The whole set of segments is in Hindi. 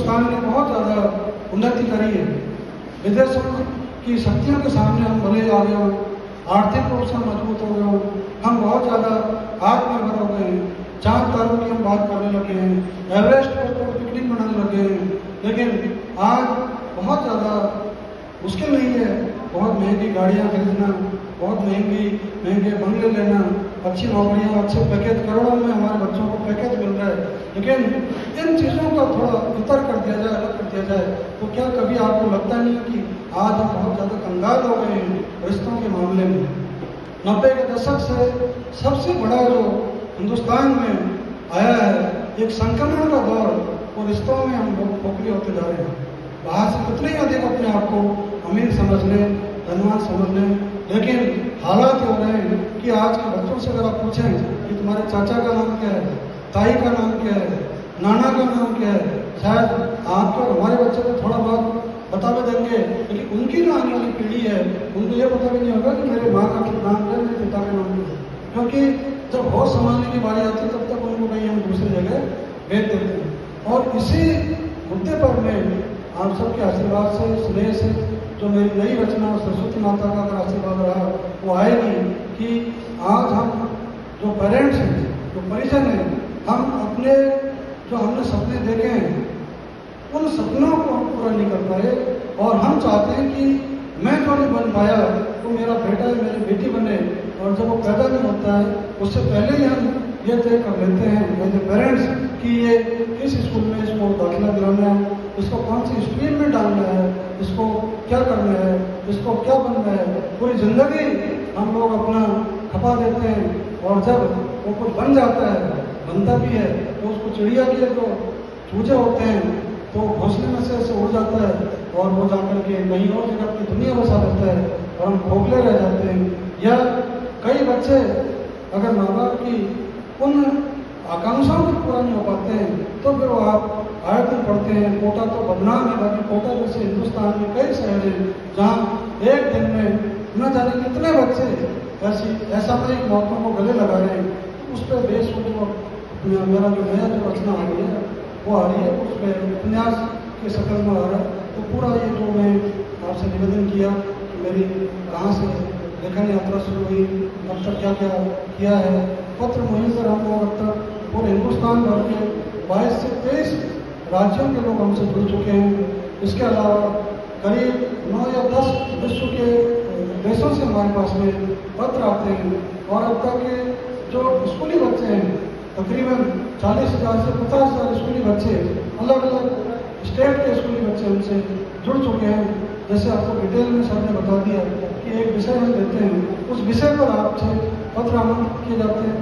हिंदुस्तान ने बहुत ज़्यादा उन्नति करी है। विदेशों की शक्तियों के सामने हम भले आ गए हों, आर्थिक रूप से मजबूत हो गए हों, हम बहुत ज़्यादा आत्मनिर्भर हो गए हैं, चांद तारों की हम बात करने लगे हैं, एवरेस्ट पर पिकनिक मनाने लगे हैं। लेकिन आज बहुत ज़्यादा मुश्किल नहीं है बहुत महंगी गाड़ियाँ खरीदना, बहुत महंगे बंगले लेना, अच्छी नौकरियाँ, अच्छे पैकेज, करोड़ों में हमारे बच्चों को पैकेज मिल रहा है। लेकिन इन चीज़ों का थोड़ा इतर कर दिया जाए, अलग कर दिया जाए, तो क्या कभी आपको लगता नहीं कि आज हम बहुत ज़्यादा कंगाल हो गए हैं रिश्तों के मामले में? 90 के दशक से सबसे बड़ा जो हिंदुस्तान में आया है एक संक्रमण का दौर, वो रिश्तों में हम लोग खोखले होते जा रहे हैं। बाहर से कितने ही अधिक अपने आप को अमीर समझ लें, धनवान समझ लें, लेकिन हालात हो रहे हैं कि आज के बच्चों से अगर आप पूछें कि तुम्हारे चाचा का नाम क्या है, ताई का नाम क्या है, नाना का नाम क्या है, शायद आपको हमारे बच्चे को थोड़ा बहुत बता भी देंगे, लेकिन उनकी जो आने वाली पीढ़ी है उनको ये पता भी नहीं होगा कि मेरे माँ का नाम क्या है, मेरे पिता का नाम क्या है। क्योंकि जब होश संभालने की बारी आती है तब तक उनको कहीं हम दूसरी जगह भेज देते हैं। और इसी मुद्दे पर मैं आप सबके आशीर्वाद से, स्नेह से, जो मेरी नई रचना सरस्वती माता का अगर आशीर्वाद रहा वो आएगी कि आज हम जो पेरेंट्स हैं, जो परिजन हैं, हम अपने जो हमने सपने देखे हैं उन सपनों को हम पूरा नहीं कर पाए, और हम चाहते हैं कि मैं जो नहीं बन पाया तो मेरा बेटा या मेरी बेटी बने, और जब वो पैदा नहीं होता है उससे पहले ही हम ये तय कर लेते हैं एज ए पेरेंट्स कि ये किस स्कूल में इसको दाखिला दिलाना है, इसको कौन सी स्ट्रीम में डालना है, इसको क्या करना है, इसको क्या बनना है। पूरी ज़िंदगी हम लोग अपना खपा देते हैं, और जब वो कुछ बन जाता है, बनता भी है, तो उसको चिड़िया के जो चूजे होते हैं तो घोंसले में से ऐसे उड़ जाता है और वो जाकर के कहीं और जगह की दुनिया बसा देता है और हम खोखले रह जाते हैं। या कई बच्चे अगर माँ बाप की उन आकांक्षाओं को पूरा नहीं हो पाते हैं तो फिर वो आप आए दिन पढ़ते हैं कोटा तो बदनाम है, बाकी कोटा जैसे हिंदुस्तान में कई शहर हैं जहाँ एक दिन में न जाने कितने बच्चे ऐसी असामयिक मौतों को गले लगा रहे हैं। तो उस पर बेस मेरा जो नया जो रचना आ रही है वो आ रही है, उस पर उपन्यास के शक्ल में आ रहा है। तो पूरा ये जो मैं आपसे निवेदन किया कि मेरी कहाँ से लेखन यात्रा शुरू हुई, अब तक क्या क्या किया है, पत्र मुहिम पर हम लोग अब तक पूरे हिंदुस्तान भर के 22 से 23 राज्यों के लोग हमसे जुड़ चुके हैं। इसके अलावा करीब 9 या 10 विश्व के देशों से हमारे पास में पत्र आते हैं, और अब तक के जो स्कूली बच्चे हैं तकरीबन 40,000 से 50,000 स्कूली बच्चे, अलग अलग स्टेट के स्कूली बच्चे हमसे जुड़ चुके हैं। जैसे आपको डिटेल में सर ने बता दिया कि एक विषय हम देते हैं, उस विषय पर आपसे पत्र आमंत्रित किए जाते हैं।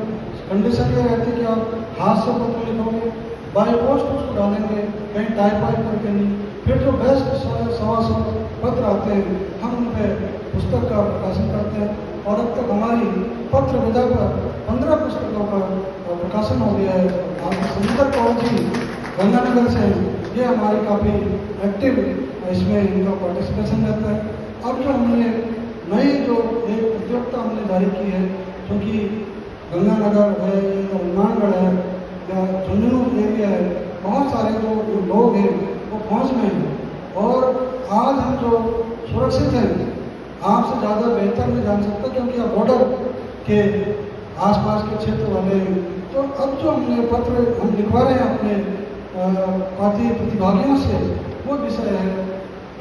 कंडीशन ये रहती है कि आप हाथ से पत्र लिखोगे, बाय पोस्ट उसको डालेंगे, कहीं टाइप वाइप करके नहीं। फिर जो बेस्ट 100 पत्र आते हैं हम उन पर पुस्तक का प्रकाशन करते हैं, और अब तक हमारी पत्र विधा पर 15 पुस्तकों का प्रकाशन हो गया है। आपके सुंदर कौर जी गंगानगर से ये हमारी काफ़ी एक्टिव इसमें इनका पार्टिसिपेशन रहता है। अब जो हमने नई जो एक प्रतियोगिता हमने जारी की है, क्योंकि गंगानगर है या हनुमानगढ़ है या झुंझुनू एरिया है, बहुत सारे जो लोग हैं वो पहुँच में हैं, और आज हम जो सुरक्षित हैं आपसे ज़्यादा बेहतर नहीं जान सकता, क्योंकि आप बॉर्डर के आसपास के क्षेत्र वाले हैं। तो अब जो हमने पत्र हम लिखवा रहे हैं अपने पार्टी प्रतिभागियों से, वो विषय है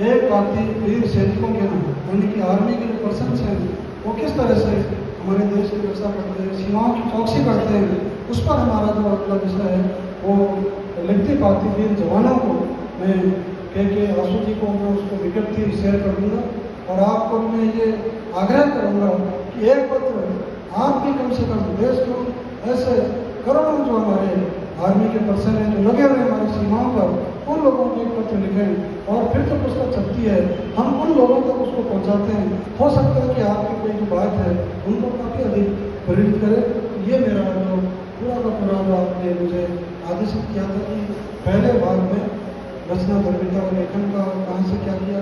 एक पार्टी वीर सैनिकों के नाम, यानी कि आर्मी के जो पर्सन हैं वो किस तरह से हमारे देश की रक्षा करते हैं, सीमाओं की चौकसी करते हैं, उस पर हमारा जो अगला विषय है वो लिखती पार्टी वीर जवानों को मैं के आशु जी को मैं उसको विज्ञप्ति शेयर कर दूँगा, और आपको मैं ये आग्रह करूँगा कि एक पत्र आप भी कम से कम देश को ऐसे करोड़ों जो हमारे आर्मी के पर्सन हैं जो लगे हुए हमारी सीमाओं पर, उन लोगों को एक पत्र लिखें, और फिर जो पुस्तक छपती है हम उन लोगों तक उसको पहुंचाते हैं। हो सकता है कि आपकी कोई जो बात है उनको काफ़ी अधिक प्रेरित करे। ये मेरा जो पूरा का पूरा जो आपने मुझे आदेशित किया था कि पहले भाग में रचना धर्मिता और लेखन का कहाँ से क्या किया,